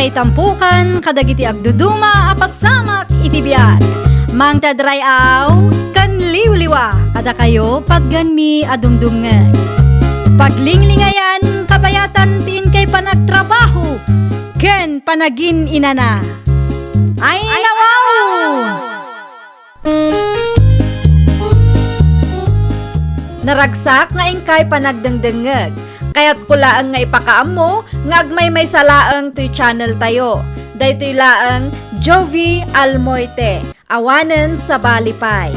kay tampukan kadagiti agduduma apasamak iti biag. Mangtadray aw kan liwliwa kada kayo pagganmi adumdumngeg. Paglinglingayan kabayatan tin kay panagtrabaho ken panagin inana. Ay nawaw! Naragsak nga ingkay panagdengdengeg. Kaya't kulaang nga ipakaam mo, nga agmay salaang to'y channel tayo. Daytoy laang Jovie Almoite, awanen sa balipay.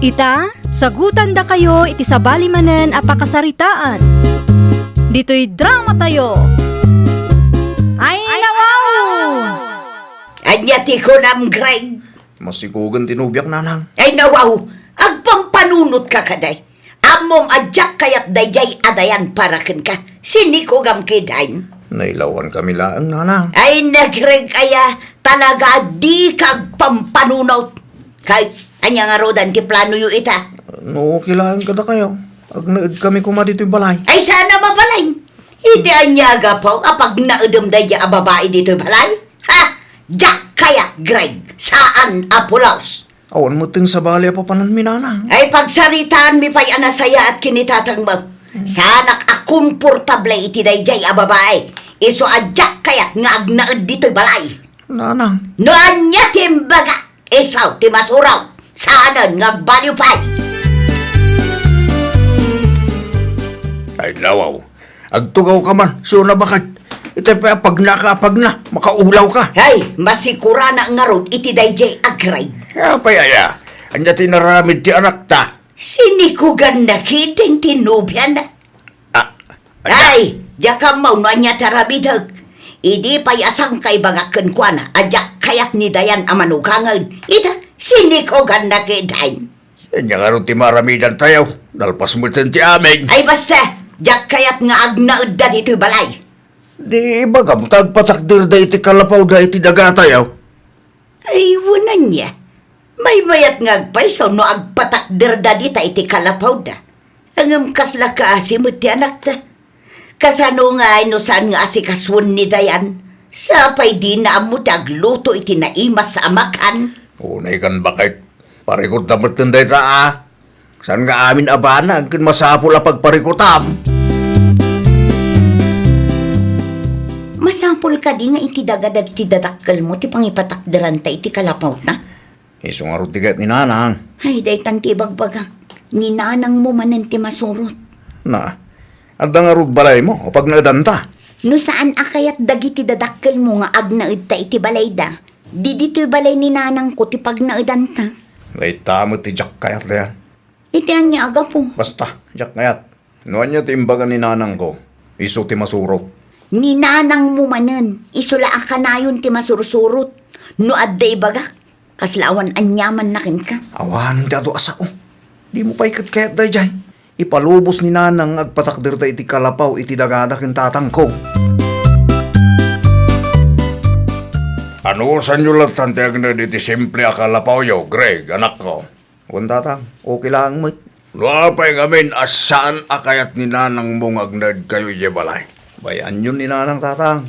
Ita, sagutan da kayo iti sa balimanen apakasaritaan. Dito'y drama tayo. Ay nawaw! Anyati ko nam, Greg. Masikugan tinubyak, nanang. Ay nawaw, agpampanunot ka kaday. Amom adyak kayat dayay adayan paraken ka. Siniko gam kidain. Nailawan kami laang, nanang. Ay nagreg kaya talaga di kag pampanunot. Kay anya nga rodan ti plano yu ita. No, kilaan ka da kayo. Agnaid kami kuma dito'y balay. Ay sana mabalay. Hindi anyaga po kapag naudom daya a babae dito'y balay. Ha? Jak kayat, Greg. Saan apulaos? Awan mo ting sa balay pa panan mi, nanang. Ay pagsaritaan mi pa'y anasaya at kinitatang mo. Sanak akumportable iti dayjay a babae. Iso adyak kayat nga agnaed dito'y balay. Nanang. No anya timbaga. Isaw ti masuraw. Saanan nga agbaliw pa'y. Ay, lawaw. Agtugaw ka man. So na bakit? Ito pa pag na, makaulaw ka. Ay, masikura na nga rod iti dayjay agray. Kaya pa yaya. Anya tinaramid ti anak ta. Sinikugan na kiting tinubyan na. Ay, jaka mau no anya tarabidag. Idi pa'y asang kay bagaken kwa na. Ajak kayat ni dayan amanukangan. Ita, sinikugan na kidain. Anya nga ron ti maramidan tayo. Dalpas mo ti amin. Ay basta, jak kayat nga agnaud da dito'y balay. Di baga mo tagpatakdir da iti kalapaw da iti daga tayo. Ay, wunan niya. May mayat nga agpaysaw no agpatakder da dita iti kalapaw da. Angam kasla ka asimot ti anak da. Kasano nga no saan nga asikaswan ni Dayan. Sapay di na amo ti agluto iti naimas sa amakan. Unay kan bakit? Parikot na matinday ta Saan nga amin abana ang masapul a pagparikutam? Masampol ka di nga iti dagadag iti dadakkel mo ti pangipatakderan ta iti kalapaw na. Iso nga rutigat ni nanang. Ay, daytan ti bagbagak. Ni nanang mo manan ti masurot. Na, adda nga rut balay mo o pag naadanta. No saan akayat dagiti dadakkel mo nga agnaed ta iti balay da. Di dito'y balay ni nanang ko ti pagnaedan ta. Ngay tamo ti jak kayat na yan. Iti anya aga po. Basta, jak kayat. Noan niya ti imbaga ni nanang ko. Iso ti masurot. Ni nanang mo manen, isula akanayon ti masursurot. No adday bagak, kaslawan anyaman nakin ka. Awanan ti ato asa ko. Di mo pa ikat kayat day jay. Ipalubos ni nanang agpatakdir ta iti kalapaw iti dagadakin tatang ko. Ano sa nyo lang tantiyag na iti simple akalapaw yo, Greg, anak ko? Kung tatang, okay lang mo. Luapay ngamin asaan akayat ni nanang mong agnad kayo balay. Bayan yun ni nanang tatang.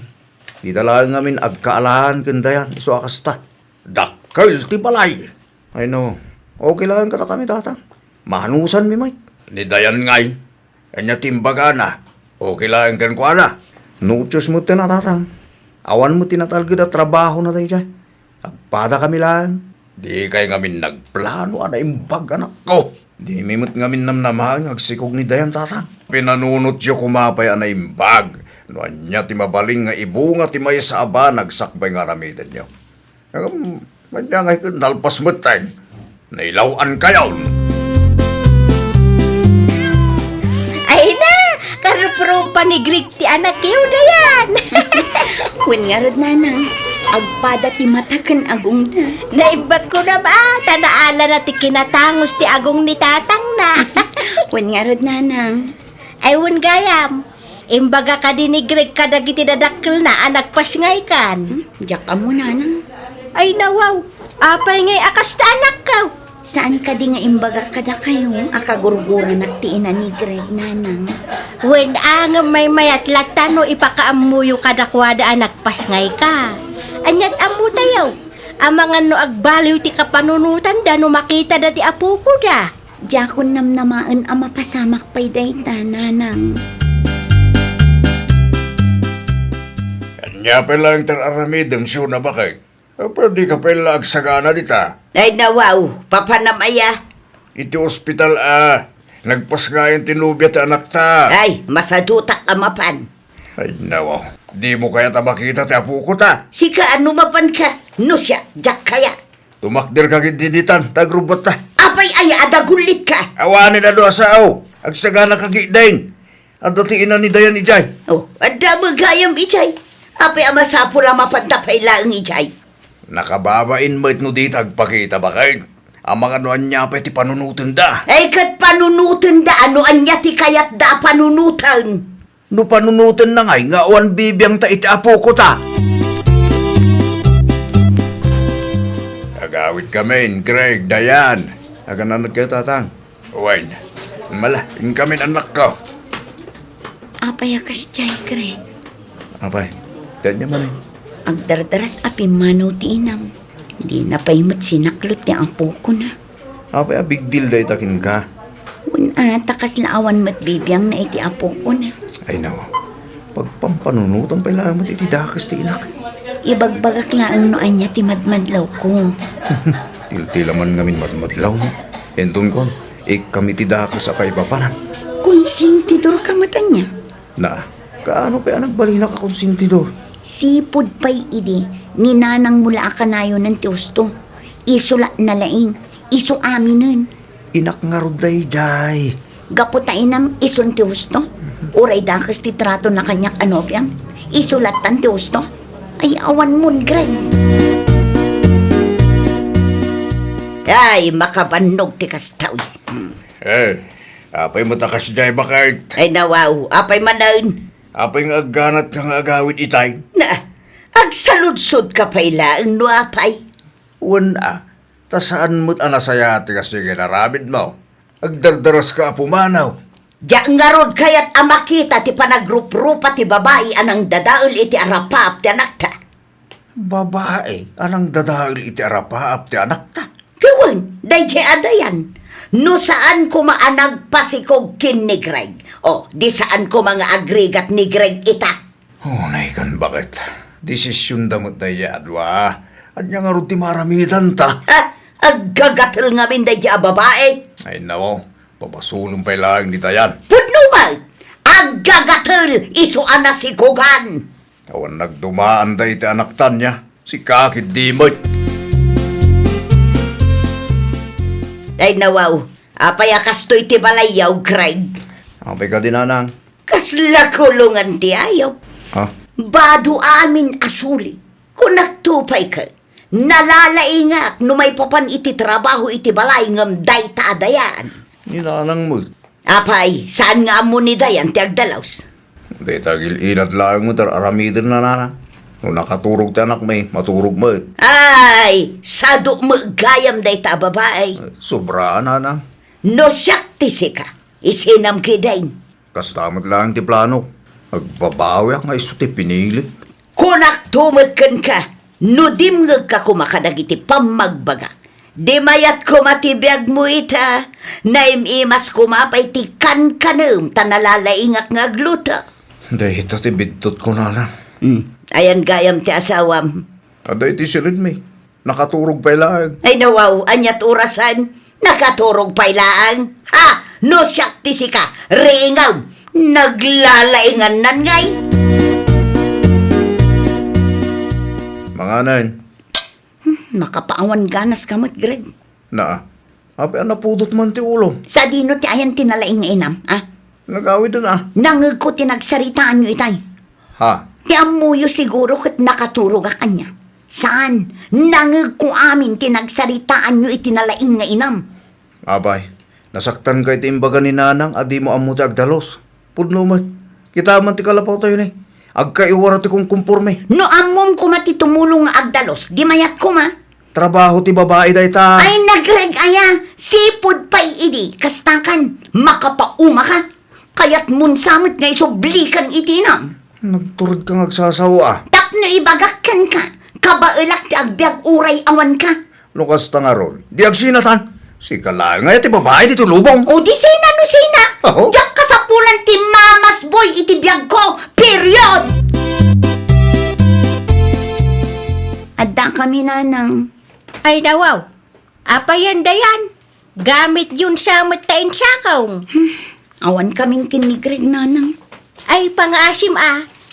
Di talagang ngamin agkaalahan kandayan, iso akasta. Dakkel ti balay. Ay no, okay lang kata kami tatang. Mahanusan mi may. Ni dayan ngay. Kanya timbaga na. Okay lang kan kwa na. Nuchos mo na tatang. Awan mo tinatalgid at trabaho na tayo dyan. Agpada kami lang. Di kay ngamin nagplano ana imbag anak ko. Di mimot ngamin namnamahang agsikog ni dayan tatang. Pinanunot siya kumapay ana imbag. Noan niya ti mabaling nga ibunga ti may sa aba nagsakbay nga ramidan niyo. Madya nga ikon dalpas mo tayo. Nailawan kayo. Ayna, karupro pa ni Greg ti anak kayo dayan. Kun nga rod nanang, agpada ti mataken agong na. Naibag ko na ba? Tanaala na ti kinatangos ti agong ni tatang na. Kun nga rod nanang. Ay wun gayam. Imbaga ka din ni Greg kadagiti dadakkel na anak pasngay kan. Diyak mo nanang. Ay nawaw, apay ngay akas ta anak ka. saan ka di nga imbaga kada kayong akagurgura nagtiinan ni Greg, nanang? When ang may mayat latano ipakaamuyo kadakwada anak pasngay ka. Anyat amu tayo. Amangan no agbaliw ti kapanunutan da no makita da ti apo ko da. Jakon namnamaan ang mapasamak pa'y dayta, nanang. Kanya pala ang tararamidam siya na bakit? Pwede ka pala agsagana dita. Ay nawaw, papanamaya. Iti ospital nagpasgayan tinubya ti anak ta. Ay, masadutak amapan. Ay nawaw, di mo kaya tabakita ti apo ko ta. Sika ano mapan ka? No siya, jak kaya. Tumakdir ka gindinitan, tagrubot ta. Apay ay adagulit ka. Awanin na doa sa aw, agsagana ka gidain. At datiin na ni Dayan ijay. Oh, ada magayam ijay. Apay amasapula mapantapay lang ijay. Nakababain mo't no di tagpakita bakit? Ang mga nuan niya pa ti panunutan da. Ay kat panunutan da, ano anya ti kayat da panunutan. No panunutan na ngay, nga uwan bibiyang ta iti apo ko ta. Agawit kami, Greg, Dayan. Agananod kayo, tatang. Uwain, mala, yung kami anak ko. Apay akas jay, Greg. Apay, ganyan man eh. Agdardaras api manaw ti inam. Di na paimot sinaklot ti apo ko na. Apay, big deal dahi takin ka. Una, takas laawan mat bibiyang na iti apo ko na. Ay nawa, pagpampanunutan pa ilang mo't iti dakas ti inak. Ibagbagak laang no anya ti madmadlaw ko. Tiltila man ngamin matmatlaw mo. Entun kon, kami ti dakas sa kaibapanan. Konsentidor ka matanya. Na, kaano pa nagbalina ka konsentidor? Sipod pa'y idi, ninanang mula ka na yun ng tiusto. Isula na laing, iso aminin. Inak nga ruday, jay. Gaputain ng ison tiusto. Uray dakas ti trato na kanyak anobyang. Isulatan tiusto. Ay awan mon, Greg. Ay, makabanog ti kastaw. Apay mo takas jay bakit? Ay nawaw, apay manaon. Apay nga agganat kang agawid itay. Na, agsaludsod ka pa'y laang no apay. Wala, tasaan mo't anasayati kasi ginaramid mo. Agdardaras ka pumanaw. Diyan nga rod kaya't amakita ti panagrup-rupa ti babae anang dadaol iti arapap ti anak ta. Babae, anang dadahil iti arapaap ti anak ta. Kawan, dayjay adayan. No saan ko maanag pasikog kin ni Greg. O, di saan ko mga agrigat ni Greg ita. Unay kan bakit? Desisyon damot na yadwa. At niya nga rin ti maramitan ta. Ha? Aggagatil nga min dayjay a babae. Ay nawo, papasulong pa ilang di tayan. Pudnumal, aggagatil iso anasikogan. Awan nagdumaan da iti anak tan niya. Si Kakit Dimoy. Ay nawaw, apay akastoy ti balayaw, Greg. Apay ka dinanang. Kasla kulungan ti ayaw. Ha? Bado amin asuli. Kung nagtupay ka, nalalaingak no may papan iti trabaho iti balay ngam day taadayan. Ninanang mo. Apay, saan nga mo ni Dayan ti agdalaws? Di tagil inat lang mo tar aramidin na nana. Kung nakaturog ti anak may, maturog mo. Ay, sado magayam day ta babae. Sobra nana. No siyak ti sika, isinam kidain. Kastamot lang ti plano. Agbabawi nga iso ti pinilit. Kunak tumutkan ka, no dimngag ka kumakadag iti pamagbaga. Di mayat kumatibiyag mo ita, naimimas kumapay ti kan-kanum tanalalaingak nga gluta. Dahil ito ti bidtot ko nana. Ayan gayam ti asawam. Aday ti silid may. Nakaturog pa ilang. Ay nawaw, anyat urasan, nakaturog pailaan. Ha! No siyak ti sika, ringaw, naglalaingan nan ngay. Mga nan. Makapaawan ganas kamot, Greg. Na. Api napudot man ti ulo. Sa dino ti ayan tinalaing nga inam, ha? Nagawid na. Nangag ko tinagsaritaan nyo itay. Ha? Ti amuyo siguro kat nakaturog ka kanya. Saan? Nangag ko amin tinagsaritaan nyo itinalaing nga inam. Abay, nasaktan kay ti imbaga ni nanang adi mo amuti agdalos. Pudno mat. Kita man ti kalapaw tayo ni. Agkaiwara ti kong kumpurme. No amom ko mati tumulong nga agdalos, di mayat ko ma. Trabaho ti babae day ta. Ay nagreg aya, sipod pa'y idi, kastakan, makapauma ka. Kaya't munsamit nga isublikan itinam. Nagturod kang agsasawa. Tapno ibagakkan ka, kabailak ti agbyag uray awan ka. Lukas ta nga ron. Di agsinatan. Si kalay nga ti babae dito lubong. O di sina no sina, Aho? diyak kasapulan ti mamas boy iti biyag ko, period! Adda kami nanang. Ay nawaw, apa yan dayan? Gamit yun sa matain sakaw. Awan kaming kinigrig nanang. Ay pang-asim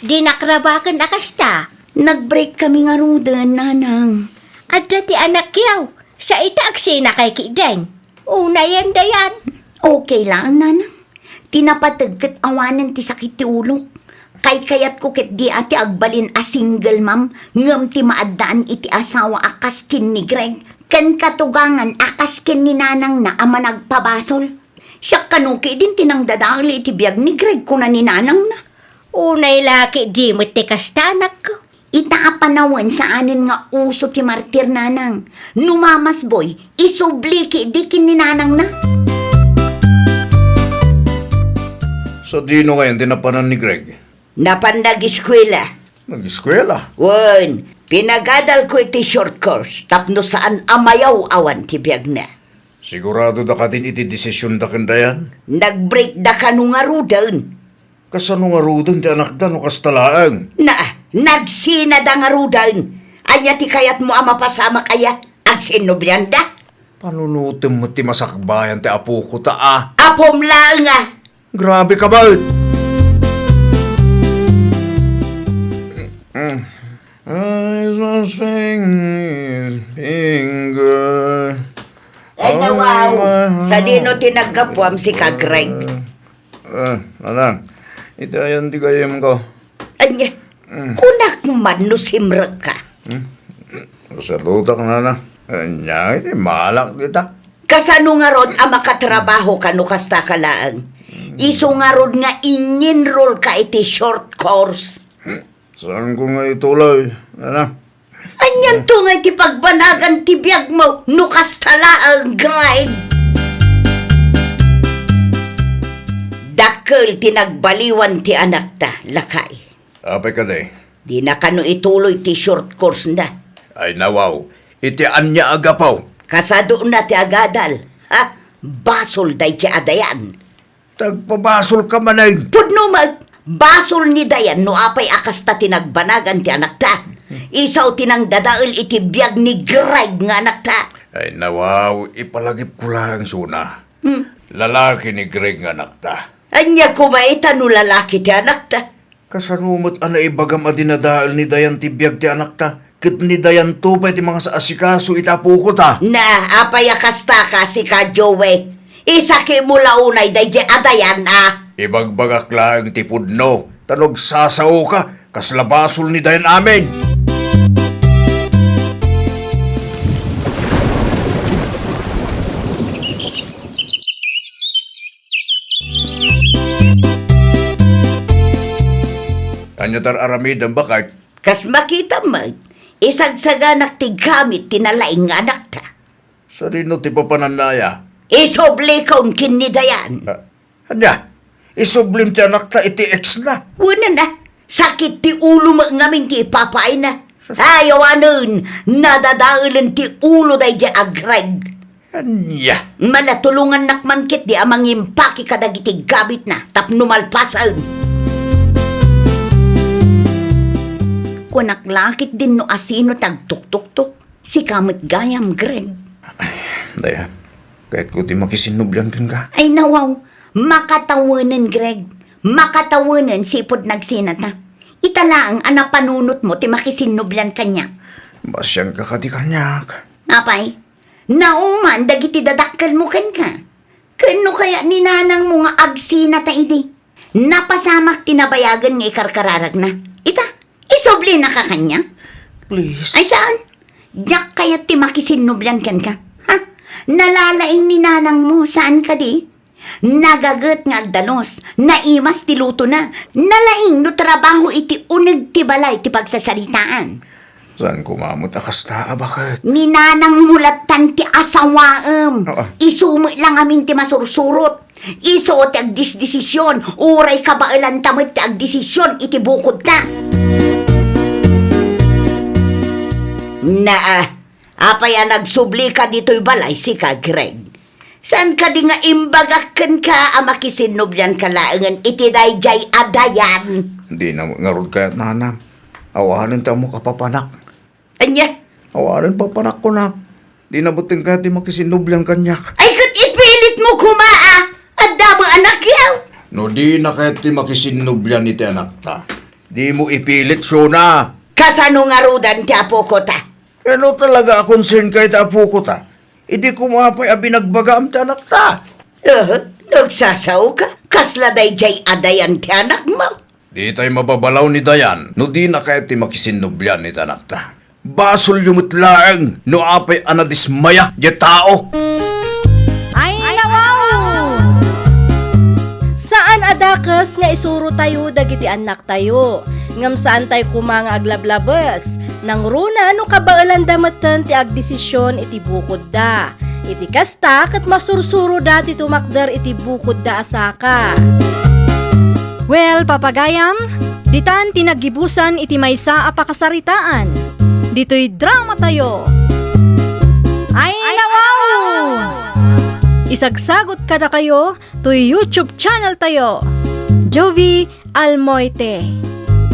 di nakrabakan akasta. Nag-break kami nga rudan nanang. At dati anak yaw, sa itaksi na kay Kiden. Una yan dayan. Okay lang nanang. Tinapatag kat awanan ti sakit ti ulo. Kayat ko ket di ati agbalin a single ma'am, ngam ti maaddaan iti asawa akas kin ni Greg, ken katugangan akas kin ni nanang na ama nagpabasol. Siya kanuki din tinang dadali iti biyag ni Greg kuna ni nanang na. Unay laki di mo ti kastanak ko. Itaapanawan sa anin nga uso ti martir nanang. Numamas boy, isubliki di kin ni nanang na. Sa dino ngayon tinapanan ni Greg. Napandag-eskwela. Nag-eskwela. Wan, pinagadal ko iti short course, tapno saan amayaw awan ti biyag na. Sigurado da ka din iti desisyon da kandayan. Nag-break da ka nung arudan. Kasano nga rudan ti anak da no kastalaang. Nagsina da nga arudan. Anya ti kayat mo ama pasama kaya, agsinubyan da. Panunutin mo ti masakbayan ti apo ko ta Apom lang nga. Grabe ka ba? Eyes on finger. Ay nawaw, sa dino tinagkapuam si Kagreg. Nanang, ito ayan di kayam ko. Anya, kunak man no simrek ka. Salutak na. Anya, iti malak kita. Kasano nga rod ang makatrabaho ka no kasta ka laang. Iso nga rod nga in-enroll ka iti short course. Saan ko nga ituloy, nanang? Anyan to nga iti pagbanagan ti biyag mo no kasta laang grade. Dakkel tinagbaliwan ti anak ta, lakay. Apay ka day. Di na kano ituloy ti short course na. Ay nawaw, iti anya agapaw. Kasado na ti agadal. Ha? Basol day ti adayan. Tagpabasol ka manay. Pudno basol ni dayan no apay akasta tinagbanagan ti anak ta. Isaw tinang dadaol iti biyag ni Greg nga anak ta. Ay nawaw, ipalagip ko lang suna. Lalaki ni Greg nga anak ta. Anya kumaita no lalaki ti anak ta. Kasanumot ana ibagam adinadaal ni Dayan ti biyag ti anak ta. Kit ni Dayan to pa iti mga sa asikaso itapo ko ta. Na apay akasta ka si ka Joey. Isaki mo launay day di adayan Ibagbagak lang ti pudno. Tanog sasaw ka. Kaslabasol ni Dayan amin. Kanya tar aramid ang bakit? Kas makita mo, isagsaganak ti gamit tinalaing nga anak ta. Sa rino ti papananaya. Isobli kaun kinidayan. Anya, isublim ti anak ta iti ex na. Wala na, sakit ti ulo mo ngamin ti ipapay na. Ayaw anun, nadadaulan ti ulo day di agreg. Anya. Malatulungan nakmankit di amang impaki kadagiti gabit na, tapno malpasan. Kunak lakit din no asino tagtuk-tuk-tuk, si kamot gayam Greg. Daya, kahit ko ti makisinublan ka. Ay nawaw, makatawanan Greg, makatawanan sipod nagsinata. Itala ang anapanunot mo ti makisinublan kanya. Basyan ka kati kanyak. Apay, nauman dagiti dadakkel mo kan ka. Kano kaya ni nanang mo nga agsina ta idi? Napasamak tinabayagan nga ikarkararag na. Isobli na ka kanya? Please. Ay saan? Diyak kaya ti makisinublan kan ka? Ha? Nalalaing ni nanang mo, saan ka di? Nagagat nga agdanos, naimas ti luto na, nalaing no trabaho iti uneg ti balay ti pagsasaritaan. Saan kumamot akas ta, bakit? Ninanang mulatan ti asawaem. Oo. Isumit lang amin ti masursurot. Iso ti agdisdesisyon. Uray kabailan tamit ti agdesisyon iti bukod na. Apay nagsubli ka dito'y balay si ka, Greg. Saan ka di nga imbagakan ka makisinubyan ka laangan iti dayjay adayan? Hindi na ngarod kaya't nanang. Awahanin ta mo kapapanak. Anya? Awahanin papanak ko na. Di nabuting kaya't di makisinubyan kanyak. Ay kat ipilit mo kumaa! Adda mo anak yaw! No di na kaya't di makisinubyan iti anak ta. Di mo ipilit siya na. Kasano nga rudan ti apo ko ta? Ano talaga concern kay ta po ko ta? Hindi ko mapay abinagbagam ti anak ta. Nagsasaw ka? Kasla dayjay adayan ti anak mo? Di tayo mababalaw ni Dayan, no di na kaya't di makisinubyan ni anak ta. Basol yumutlaang, no apay anadismaya, di tao. Ay nawaw! Saan adakas nga isuro tayo dagiti anak tayo? Ngam saan tayo kumanga aglablabas? Nang runa no kabailan damatan ti agdesisyon iti bukod da. Iti kasta kat masursuro dati tumakder iti bukod da asaka. Well, papagayam, ditan tinagibusan iti maysa a pakasaritaan. Dito'y drama tayo. Ay nawaw! Isagsagot kada kayo to YouTube channel tayo. Jovie Almoite.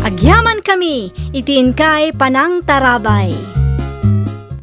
Agyaman kami, itiin kay panang tarabay.